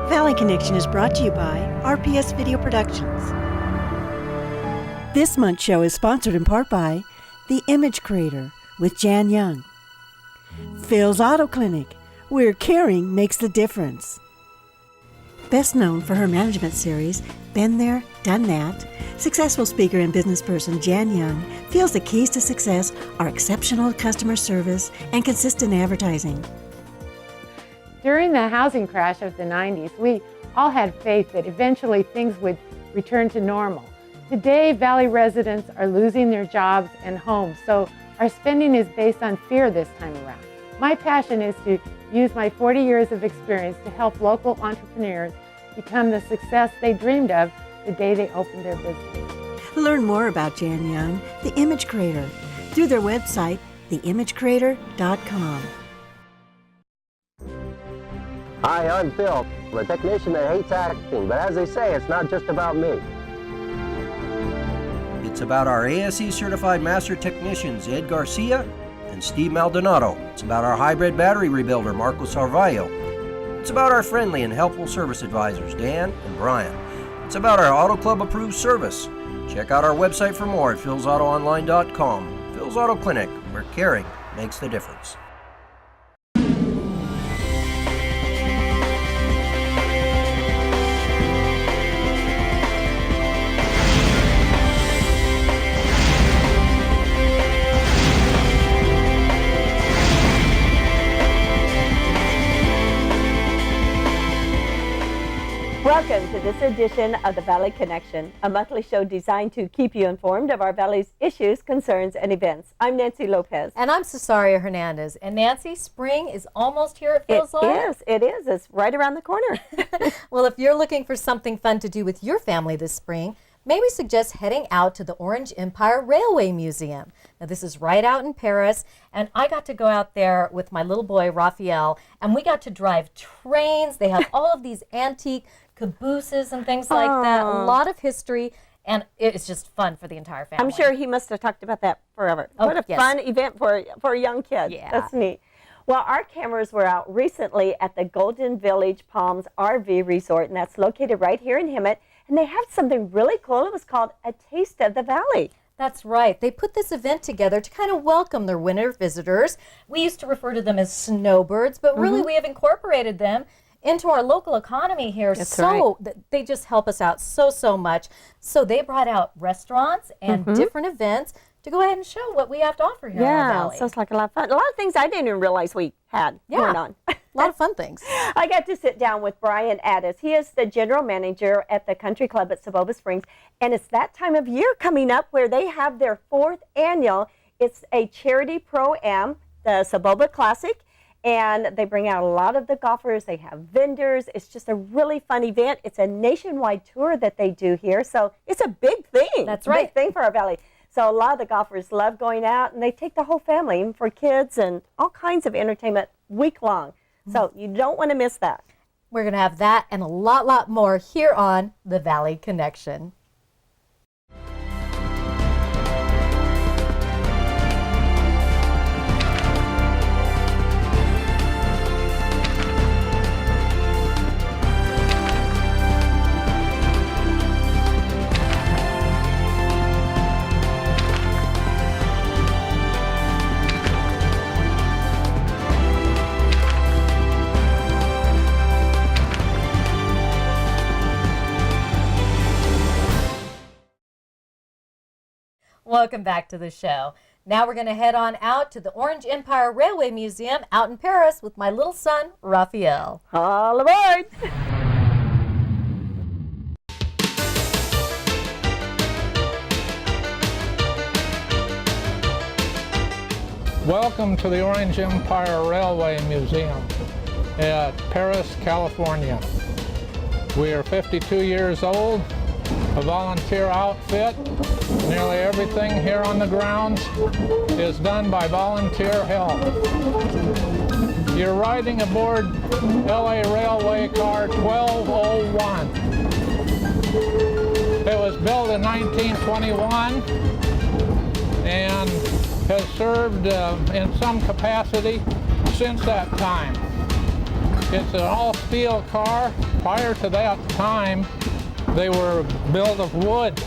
Valley Connection is brought to you by RPS Video Productions. This month's show is sponsored in part by The Image Creator with Jan Young, Phil's Auto Clinic, where caring makes the difference. Best known for her management series, Been There, Done That, successful speaker and business person Jan Young feels the keys to success are exceptional customer service and consistent advertising. During the housing crash of the 90s, we all had faith that eventually things would return to normal. Today, Valley residents are losing their jobs and homes, so our spending is based on fear this time around. My passion is to use my 40 years of experience to help local entrepreneurs become the success they dreamed of the day they opened their business. Learn more about Jan Young, the Image Creator, through their website, theimagecreator.com. Hi, I'm Phil, a technician that hates acting, but as they say, it's not just about me. It's about our ASE certified master technicians, Ed Garcia and Steve Maldonado. It's about our hybrid battery rebuilder, Marco Sarvaio. It's about our friendly and helpful service advisors, Dan and Brian. It's about our Auto Club approved service. Check out our website for more at philsautoonline.com. Phil's Auto Clinic, where caring makes the difference. Welcome to this edition of the Valley Connection, a monthly show designed to keep you informed of our Valley's issues, concerns, and events. I'm Nancy Lopez. And I'm Cesaria Hernandez. And Nancy, spring is almost here, it feels like. It is. It's right around the corner. Well, if you're looking for something fun to do with your family this spring, may we suggest heading out to the Orange Empire Railway Museum. Now, this is right out in Paris, and I got to go out there with my little boy, Raphael, and we got to drive trains. They have all of these antique cabooses and things like that. A lot of history, and it's just fun for the entire family. I'm sure he must have talked about that forever. What a fun event for a young kid. Yeah. That's neat. Well, our cameras were out recently at the Golden Village Palms RV Resort, and that's located right here in Hemet, and they have something really cool. It was called A Taste of the Valley. That's right. They put this event together to kind of welcome their winter visitors. We used to refer to them as snowbirds, but really we have incorporated them into our local economy here. That's right. They just help us out so much. So they brought out restaurants and different events to go ahead and show what we have to offer here in our valley. Yeah, sounds like a lot of fun. A lot of things I didn't even realize we had going on. A lot of fun things. I got to sit down with Brian Addis. He is the general manager at the Country Club at Soboba Springs, and it's that time of year coming up where they have their 4th annual. It's a charity pro-am, the Soboba Classic, and they bring out a lot of the golfers. They have vendors. It's just a really fun event. It's a nationwide tour that they do here, so it's a big thing. That's right. Big thing for our valley. So a lot of the golfers love going out, and they take the whole family, even for kids, and all kinds of entertainment week long. So you don't want to miss that. We're going to have that and a lot more here on the Valley Connection. Welcome back to the show. Now we're going to head on out to the Orange Empire Railway Museum out in Paris with my little son, Raphael. All aboard! Welcome to the Orange Empire Railway Museum at Paris, California. We are 52 years old, a volunteer outfit. Nearly everything here on the grounds is done by volunteer help. You're riding aboard LA Railway Car 1201. It was built in 1921 and has served in some capacity since that time. It's an all-steel car. Prior to that time, they were built of wood.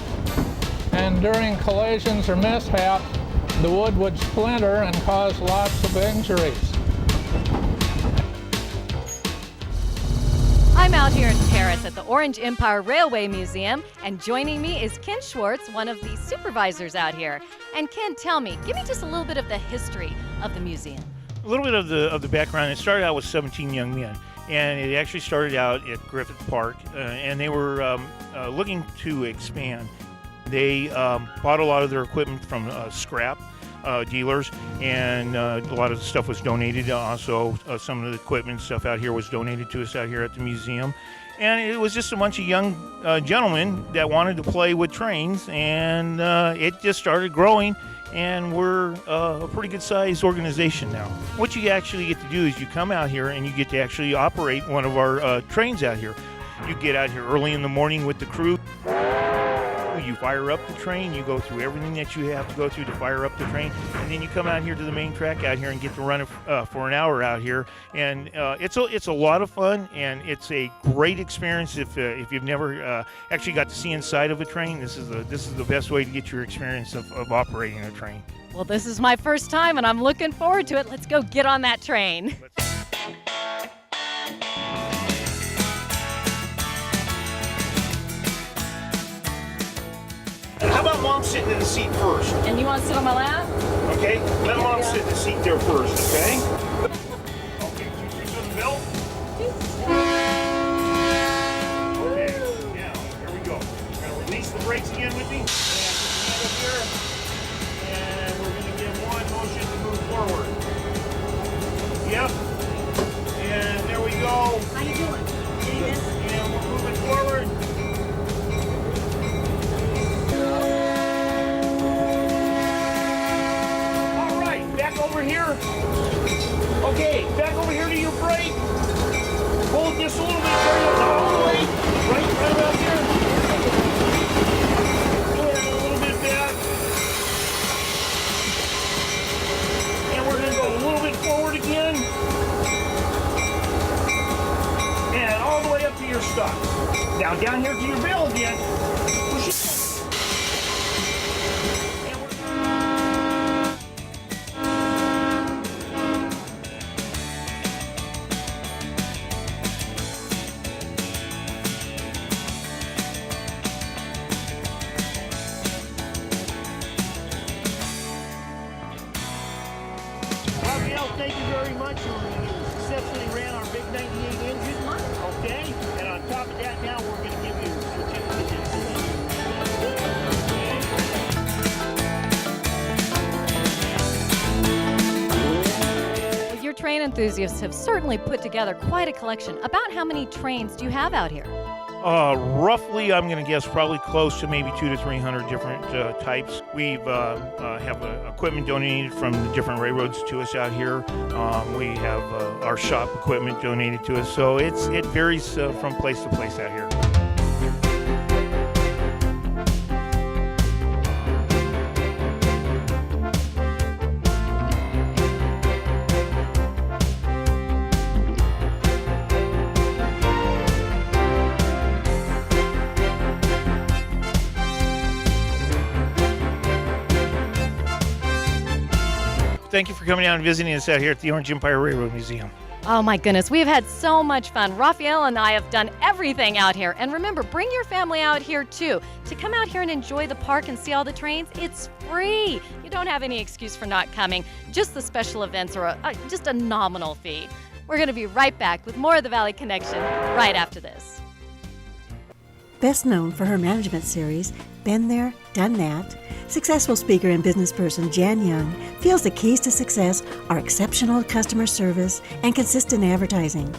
And during collisions or mishaps, the wood would splinter and cause lots of injuries. I'm out here in Paris at the Orange Empire Railway Museum, and joining me is Ken Schwartz, one of the supervisors out here. And Ken, tell me, give me just a little bit of the history of the museum. A little bit of the background. It started out with 17 young men, and it actually started out at Griffith Park, and they were looking to expand. They bought a lot of their equipment from scrap dealers, and a lot of the stuff was donated. Also, some of the equipment stuff out here was donated to us out here at the museum. And it was just a bunch of young gentlemen that wanted to play with trains, and it just started growing, and we're a pretty good-sized organization now. What you actually get to do is you come out here and you get to actually operate one of our trains out here. You get out here early in the morning with the crew. You fire up the train, you go through everything that you have to go through to fire up the train, and then you come out here to the main track out here and get to run it for an hour out here. And it's a lot of fun, and it's a great experience if you've never actually got to see inside of a train. This is the best way to get your experience of operating a train. Well, this is my first time, and I'm looking forward to it. Let's go get on that train. How about Mom sitting in the seat first? And you want to sit on my lap? Okay, let Mom sit in the seat there first, okay? Okay, two on the belt. Okay, now, here we go. We're going to release the brakes again with me. And put your hand up here. And we're going to give one motion to move forward. Yep. And there we go. How you doing? And we're moving forward. Over here. Okay, back over here to your brake. Hold just a little bit, carry it all the way. Right about here. And a little bit back. And we're going to go a little bit forward again. And all the way up to your stop. Now down here to your bell again. Push it. Thank you very much. You successfully ran our big 98 engine. Okay, and on top of that, now we're going to give you a certificate. Well, your train enthusiasts have certainly put together quite a collection. About how many trains do you have out here? Roughly, I'm going to guess probably close to maybe 200 to 300 different types. We have equipment donated from the different railroads to us out here. We have our shop equipment donated to us, so it varies from place to place out here. Thank you for coming out and visiting us out here at the Orange Empire Railroad Museum. Oh my goodness, we've had so much fun. Raphael and I have done everything out here. And remember, bring your family out here too. To come out here and enjoy the park and see all the trains, it's free. You don't have any excuse for not coming. Just the special events are just a nominal fee. We're going to be right back with more of the Valley Connection right after this. Best known for her management series, Been There, Done That, successful speaker and business person Jan Young feels the keys to success are exceptional customer service and consistent advertising.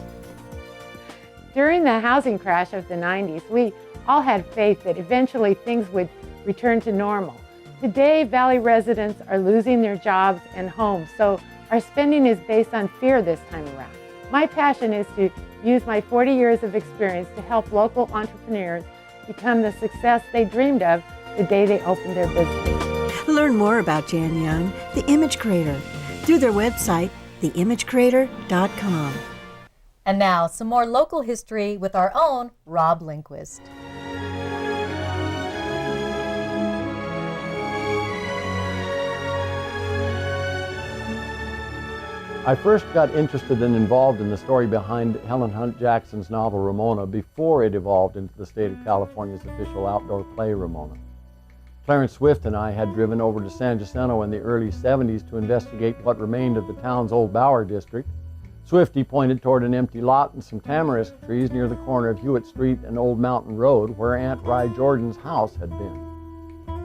During the housing crash of the 90s, we all had faith that eventually things would return to normal. Today, Valley residents are losing their jobs and homes, so our spending is based on fear this time around. My passion is to use my 40 years of experience to help local entrepreneurs become the success they dreamed of the day they opened their business. Learn more about Jan Young, the Image Creator, through their website, theimagecreator.com. And now, some more local history with our own Rob Lindquist. I first got interested and involved in the story behind Helen Hunt Jackson's novel Ramona before it evolved into the state of California's official outdoor play Ramona. Clarence Swift and I had driven over to San Jacinto in the early 70s to investigate what remained of the town's old Bower district. Swifty pointed toward an empty lot and some tamarisk trees near the corner of Hewitt Street and Old Mountain Road where Aunt Rye Jordan's house had been.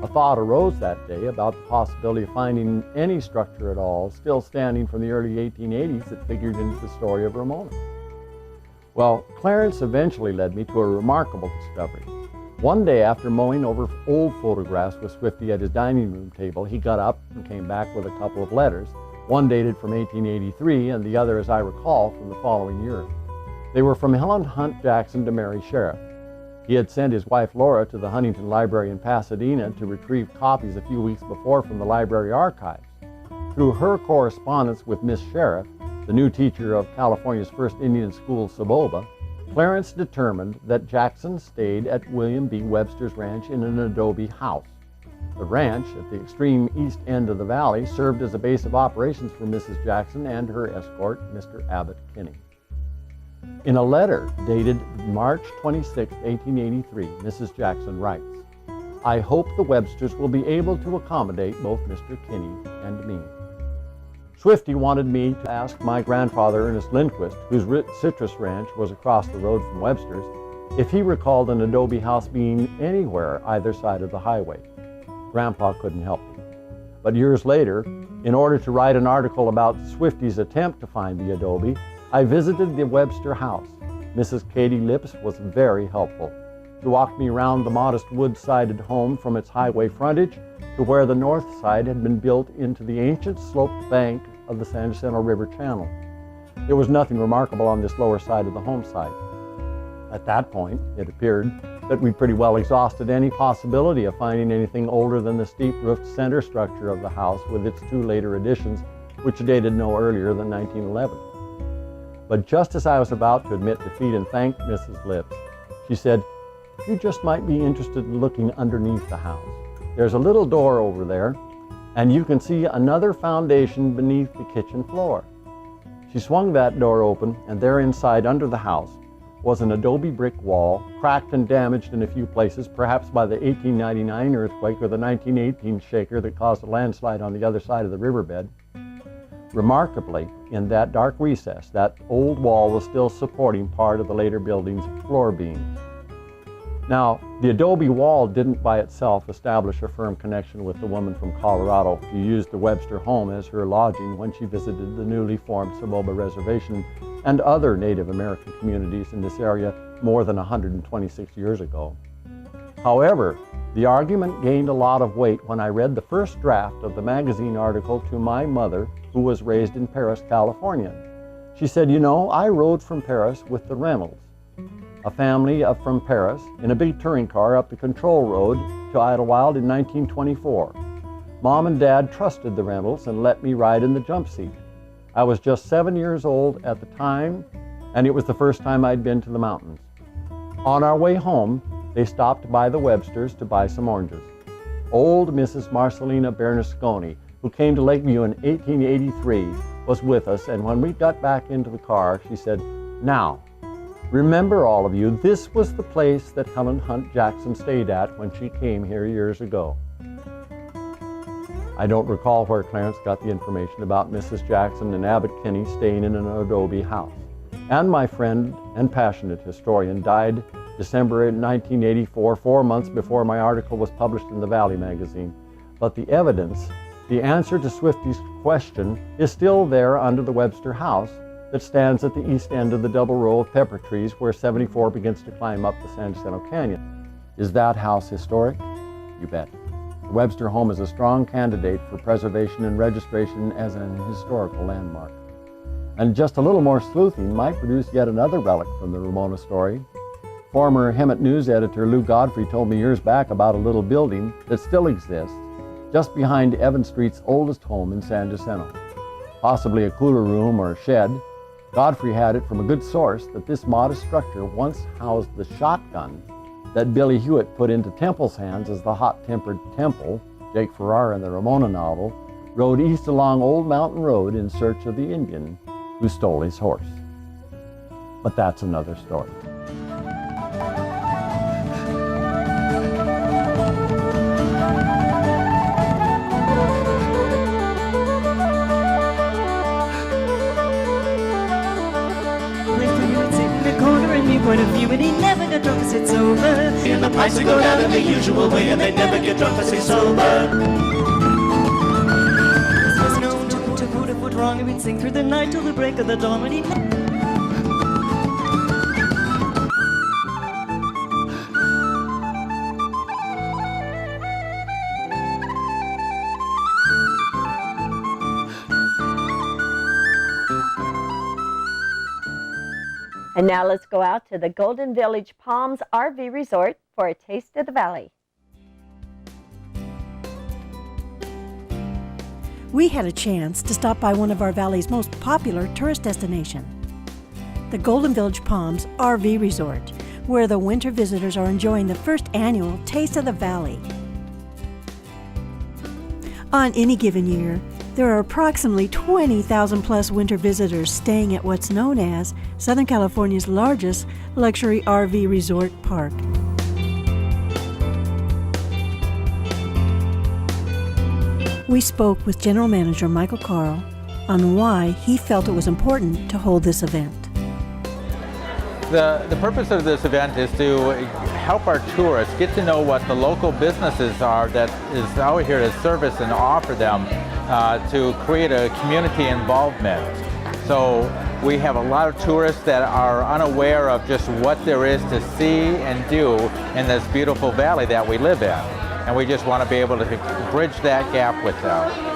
A thought arose that day about the possibility of finding any structure at all still standing from the early 1880s that figured into the story of Ramona. Well, Clarence eventually led me to a remarkable discovery. One day after mowing over old photographs with Swifty at his dining room table, he got up and came back with a couple of letters, one dated from 1883 and the other, as I recall, from the following year. They were from Helen Hunt Jackson to Mary Sheriff. He had sent his wife Laura to the Huntington Library in Pasadena to retrieve copies a few weeks before from the library archives. Through her correspondence with Miss Sheriff, the new teacher of California's first Indian school, Soboba, Clarence determined that Jackson stayed at William B. Webster's ranch in an adobe house. The ranch, at the extreme east end of the valley, served as a base of operations for Mrs. Jackson and her escort, Mr. Abbott Kinney. In a letter dated March 26, 1883, Mrs. Jackson writes, "I hope the Websters will be able to accommodate both Mr. Kinney and me." Swifty wanted me to ask my grandfather, Ernest Lindquist, whose citrus ranch was across the road from Webster's, if he recalled an adobe house being anywhere either side of the highway. Grandpa couldn't help me. But years later, in order to write an article about Swifty's attempt to find the adobe, I visited the Webster house. Mrs. Katie Lips was very helpful. She walked me around the modest wood-sided home from its highway frontage to where the north side had been built into the ancient sloped bank of the San Jacinto River channel. There was nothing remarkable on this lower side of the home site. At that point, it appeared that we'd pretty well exhausted any possibility of finding anything older than the steep-roofed center structure of the house with its two later additions, which dated no earlier than 1911. But just as I was about to admit defeat and thank Mrs. Lips, she said, "You just might be interested in looking underneath the house. There's a little door over there, and you can see another foundation beneath the kitchen floor." She swung that door open, and there inside, under the house, was an adobe brick wall, cracked and damaged in a few places, perhaps by the 1899 earthquake or the 1918 shaker that caused a landslide on the other side of the riverbed. Remarkably, in that dark recess, that old wall was still supporting part of the later building's floor beams. Now, the adobe wall didn't by itself establish a firm connection with the woman from Colorado who used the Webster home as her lodging when she visited the newly formed Soboba Reservation and other Native American communities in this area more than 126 years ago. However, the argument gained a lot of weight when I read the first draft of the magazine article to my mother, who was raised in Paris, California. She said, "You know, I rode from Paris with the Reynolds, a family from Paris, in a big touring car up the Control Road to Idlewild in 1924. Mom and Dad trusted the Reynolds and let me ride in the jump seat. I was just 7 years old at the time, and it was the first time I'd been to the mountains. On our way home, they stopped by the Websters to buy some oranges. Old Mrs. Marcelina Bernasconi, who came to Lakeview in 1883, was with us, and when we got back into the car, she said, 'Now, remember all of you, this was the place that Helen Hunt Jackson stayed at when she came here years ago.'" I don't recall where Clarence got the information about Mrs. Jackson and Abbott Kinney staying in an adobe house. And my friend and passionate historian died December 1984, 4 months before my article was published in the Valley magazine. But the evidence, the answer to Swifty's question, is still there under the Webster house that stands at the east end of the double row of pepper trees where 74 begins to climb up the San Jacinto Canyon. Is that house historic? You bet. The Webster home is a strong candidate for preservation and registration as an historical landmark. And just a little more sleuthing might produce yet another relic from the Ramona story. Former Hemet News editor Lou Godfrey told me years back about a little building that still exists just behind Evan Street's oldest home in San Jacinto. Possibly a cooler room or a shed. Godfrey had it from a good source that this modest structure once housed the shotgun that Billy Hewitt put into Temple's hands as the hot-tempered Temple, Jake Farrar in the Ramona novel, rode east along Old Mountain Road in search of the Indian who stole his horse. But that's another story. Point of view, and he never got drunk cause it's over. And the price would go down in the usual way, and they never get drunk cause it's sober. This was known to who'd have went wrong, and we'd sing through the night till the break of the dawn when he And now let's go out to the Golden Village Palms RV Resort for a taste of the valley. We had a chance to stop by one of our valley's most popular tourist destinations, the Golden Village Palms RV Resort, where the winter visitors are enjoying the first annual Taste of the Valley. On any given year, there are approximately 20,000 plus winter visitors staying at what's known as Southern California's largest luxury RV resort park. We spoke with General Manager Michael Carl on why he felt it was important to hold this event. The purpose of this event is to help our tourists get to know what the local businesses are that is out here to service and offer them to create a community involvement. So we have a lot of tourists that are unaware of just what there is to see and do in this beautiful valley that we live in. And we just want to be able to bridge that gap with them.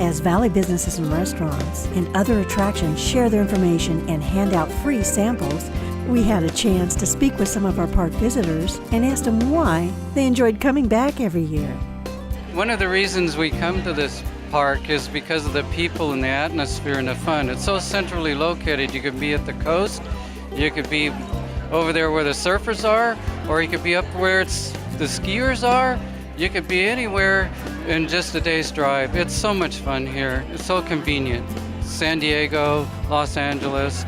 As valley businesses and restaurants and other attractions share their information and hand out free samples, we had a chance to speak with some of our park visitors and asked them why they enjoyed coming back every year. One of the reasons we come to this park is because of the people and the atmosphere and the fun. It's so centrally located. You could be at the coast, you could be over there where the surfers are, or you could be up where the skiers are. You could be anywhere in just a day's drive. It's so much fun here. It's so convenient. San Diego, Los Angeles,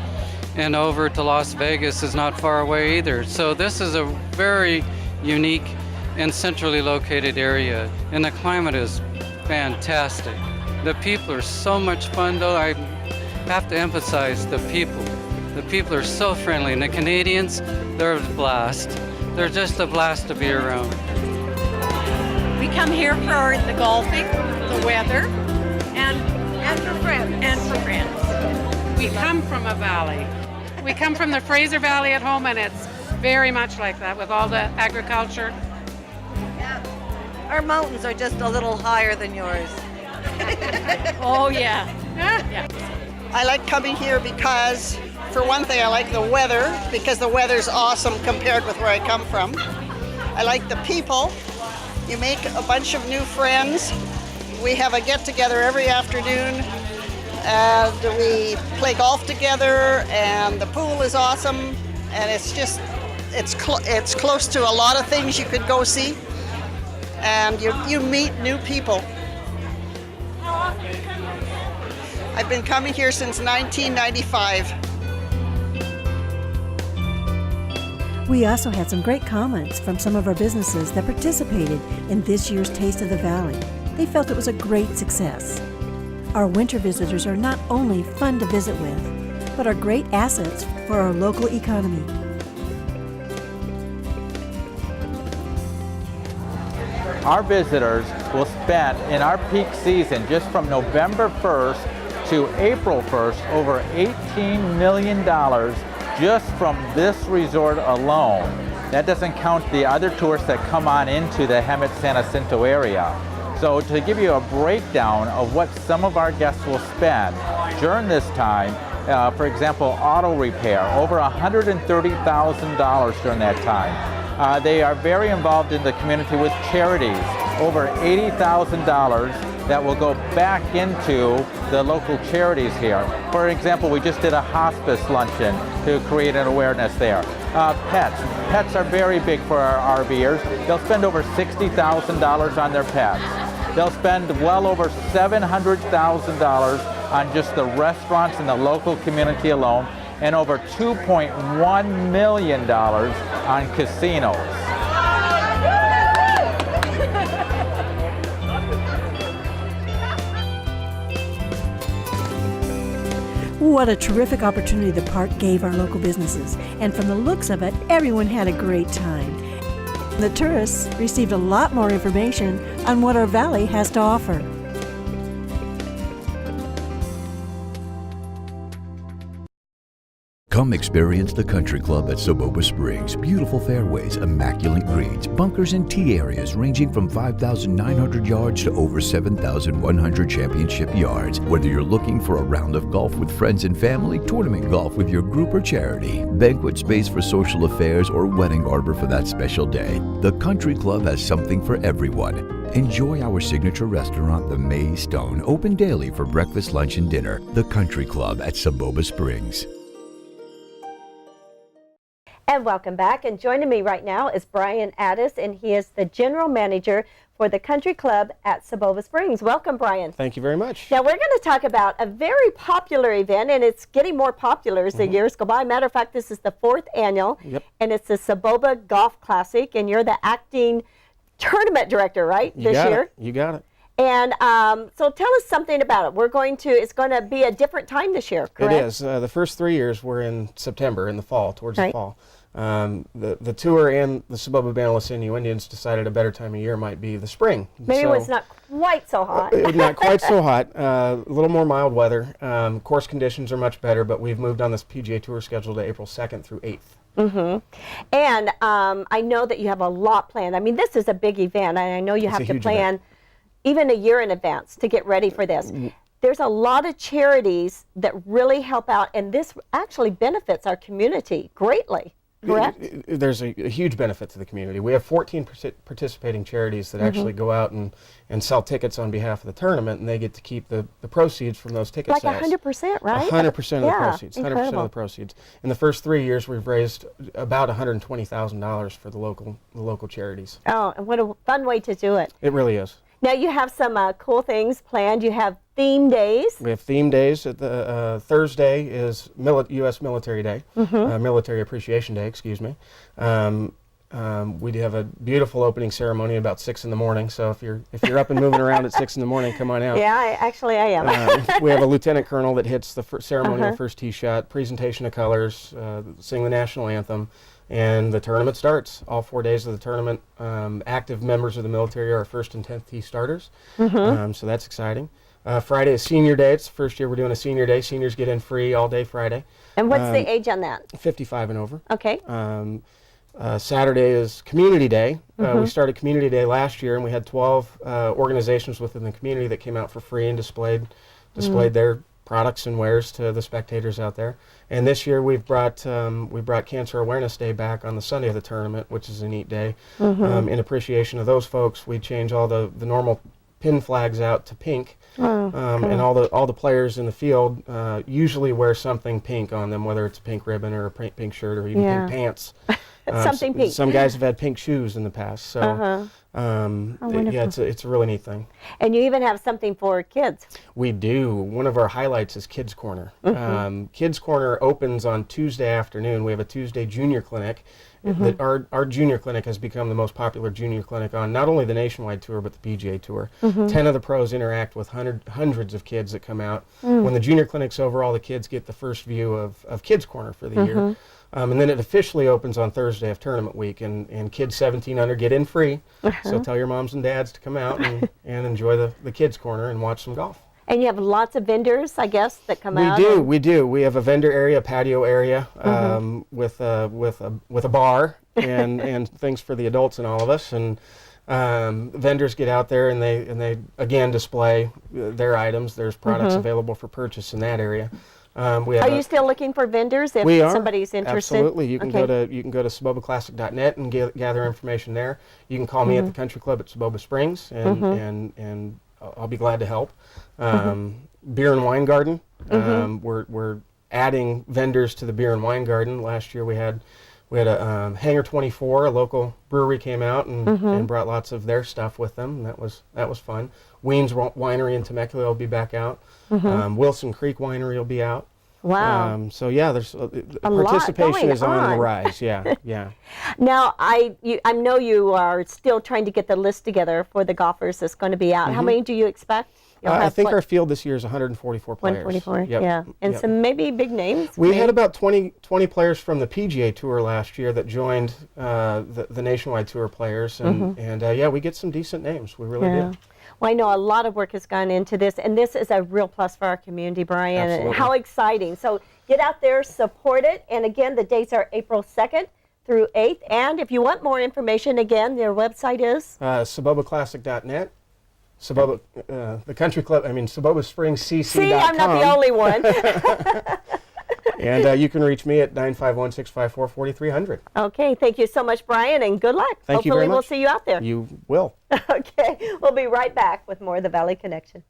and over to Las Vegas is not far away either. So this is a very unique and centrally located area. And the climate is fantastic. The people are so much fun though. I have to emphasize the people. The people are so friendly. And the Canadians, they're a blast. They're just a blast to be around. We come here for the golfing, the weather, and for friends. We come from a valley. We come from the Fraser Valley at home, and it's very much like that with all the agriculture. Yeah. Our mountains are just a little higher than yours. Oh, yeah. Yeah. I like coming here because, for one thing, I like the weather, because the weather's awesome compared with where I come from. I like the people. You make a bunch of new friends. We have a get-together every afternoon, and we play golf together, and the pool is awesome, and it's close to a lot of things you could go see, and you meet new people. I've been coming here since 1995. We also had some great comments from some of our businesses that participated in this year's Taste of the Valley. They felt it was a great success. Our winter visitors are not only fun to visit with, but are great assets for our local economy. Our visitors will spend in our peak season, just from November 1st to April 1st, over $18 million just from this resort alone. That doesn't count the other tourists that come on into the Hemet San Jacinto area. So to give you a breakdown of what some of our guests will spend during this time, For example, auto repair, over $130,000 during that time. They are very involved in the community with charities, over $80,000 that will go back into the local charities here. For example, we just did a hospice luncheon to create an awareness there. Pets. Pets are very big for our RVers. They'll spend over $60,000 on their pets. They'll spend well over $700,000 on just the restaurants in the local community alone, and over $2.1 million on casinos. What a terrific opportunity the park gave our local businesses, and from the looks of it, everyone had a great time. The tourists received a lot more information on what our valley has to offer. Come experience the Country Club at Soboba Springs. Beautiful fairways, immaculate greens, bunkers and tee areas ranging from 5,900 yards to over 7,100 championship yards. Whether you're looking for a round of golf with friends and family, tournament golf with your group or charity, banquet space for social affairs, or wedding arbor for that special day, the Country Club has something for everyone. Enjoy our signature restaurant, the May Stone, open daily for breakfast, lunch, and dinner. The Country Club at Soboba Springs. And welcome back. And joining me right now is Brian Addis, and he is the general manager for the Country Club at Soboba Springs. Welcome, Brian. Thank you very much. Now, we're going to talk about a very popular event, and it's getting more popular as the years go by. Matter of fact, this is the 4th annual, and it's the Soboba Golf Classic, and you're the acting tournament director, right, this year? You got it. And so tell us something about it. It's going to be a different time this year, correct? It is. The first 3 years were in September, in the fall, towards the fall. The tour and the Soboba Band of Lasino Indians decided a better time of year might be the spring. Maybe when it's not quite so hot. Not quite so hot. A little more mild weather. Course conditions are much better, but we've moved on this PGA Tour schedule to April 2nd through 8th. And I know that you have a lot planned. I mean, this is a big event, and I know you have to plan even a year in advance to get ready for this. There's a lot of charities that really help out, and this actually benefits our community greatly. Correct? There's a huge benefit to the community. We have 14 participating charities that actually go out and sell tickets on behalf of the tournament, and they get to keep the proceeds from those ticket sales. Like 100%, right? 100% of the proceeds. 100% of the proceeds. In the first 3 years, we've raised about $120,000 for the local charities. Oh, and what a fun way to do it. It really is. Now you have some cool things planned. You have theme days. We have theme days. At the Thursday is U.S. Military Day, Military Appreciation Day, excuse me. We do have a beautiful opening ceremony about 6 in the morning. So if you're up and moving around at 6 in the morning, come on out. Yeah, I am. We have a lieutenant colonel that hits the ceremony of the first tee shot, presentation of colors, sing the national anthem. And the tournament starts. All 4 days of the tournament. Active members of the military are our first and 10th tee starters. So that's exciting. Friday is senior day. It's the first year we're doing a senior day. Seniors get in free all day Friday. And what's the age on that? 55 and over. Okay. Saturday is community day. We started community day last year, and we had 12 organizations within the community that came out for free and displayed their products and wares to the spectators out there. And this year we brought Cancer Awareness Day back on the Sunday of the tournament, which is a neat day. In appreciation of those folks, we change all the normal pin flags out to pink, and all the players in the field usually wear something pink on them, whether it's a pink ribbon or a pink shirt or even pink pants. Something pink. Some guys have had pink shoes in the past, so it's a really neat thing. And you even have something for kids. We do. One of our highlights is Kids Corner. Kids Corner opens on Tuesday afternoon. We have a Tuesday junior clinic. Our junior clinic has become the most popular junior clinic on not only the nationwide tour but the PGA Tour. 10 of the pros interact with hundreds of kids that come out. When the junior clinic's over, all the kids get the first view of Kids Corner for the year. And then it officially opens on Thursday of tournament week, and kids 17 under get in free. So tell your moms and dads to come out and enjoy the Kids Corner and watch some golf. And you have lots of vendors, I guess, that come out. We do. We have a vendor area, a patio area, with a bar and things for the adults and all of us. And vendors get out there and they again display their items. There's products available for purchase in that area. Are you still looking for vendors if somebody's interested? Absolutely. You can go to sobobaclassic.net and gather information there. You can call me at the Country Club at Soboba Springs, and I'll be glad to help. Beer and Wine Garden. We're adding vendors to the Beer and Wine Garden. Last year we had a Hangar 24, a local brewery, came out and brought lots of their stuff with them. And that was fun. Ween's Winery in Temecula will be back out. Wilson Creek Winery will be out. Wow. So yeah, there's participation is on the rise. Yeah, yeah. Now I know you are still trying to get the list together for the golfers that's going to be out. How many do you expect? I think our field this year is 144 players. 144, yeah. And some maybe big names? We had about 20 players from the PGA Tour last year that joined the Nationwide Tour players. And yeah, we get some decent names. We really do. Well, I know a lot of work has gone into this, and this is a real plus for our community, Brian. Absolutely. And how exciting. So get out there, support it. And again, the dates are April 2nd through 8th. And if you want more information, again, their website is? SobobaClassic.net. Soboba, the Country Club, Soboba Springs CC.com. See, I'm not the only one. And you can reach me at 951-654-4300. Okay, thank you so much, Brian, and good luck. Thank you very much. Hopefully we'll see you out there. You will. Okay, we'll be right back with more of the Valley Connection.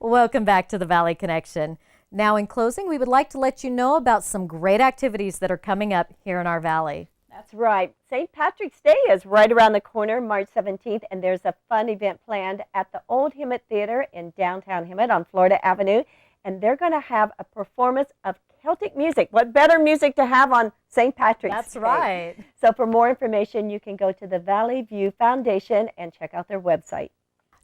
Welcome back to the Valley Connection. Now, in closing, we would like to let you know about some great activities that are coming up here in our valley. That's right. St. Patrick's Day is right around the corner, March 17th, and there's a fun event planned at the Old Hemet Theater in downtown Hemet on Florida Avenue, and they're going to have a performance of Celtic music. What better music to have on St. Patrick's Day? That's right. So for more information, you can go to the Valley View Foundation and check out their website.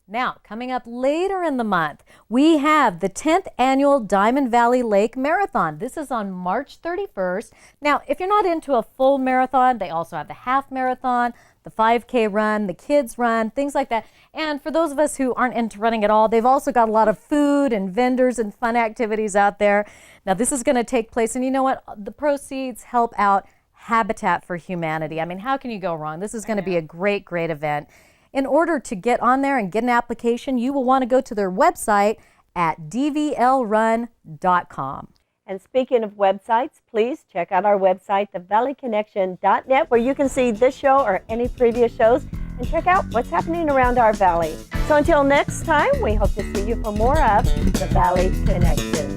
Now, coming up later in the month, we have the 10th annual Diamond Valley Lake Marathon. This is on March 31st. Now, if you're not into a full marathon, they also have the half marathon, the 5K run, the kids run, things like that. And for those of us who aren't into running at all, they've also got a lot of food and vendors and fun activities out there. Now, this is going to take place, and you know what? The proceeds help out Habitat for Humanity. I mean, how can you go wrong? This is going to be a great, great event. In order to get on there and get an application, you will want to go to their website at dvlrun.com. And speaking of websites, please check out our website, thevalleyconnection.net, where you can see this show or any previous shows and check out what's happening around our valley. So until next time, we hope to see you for more of the Valley Connection.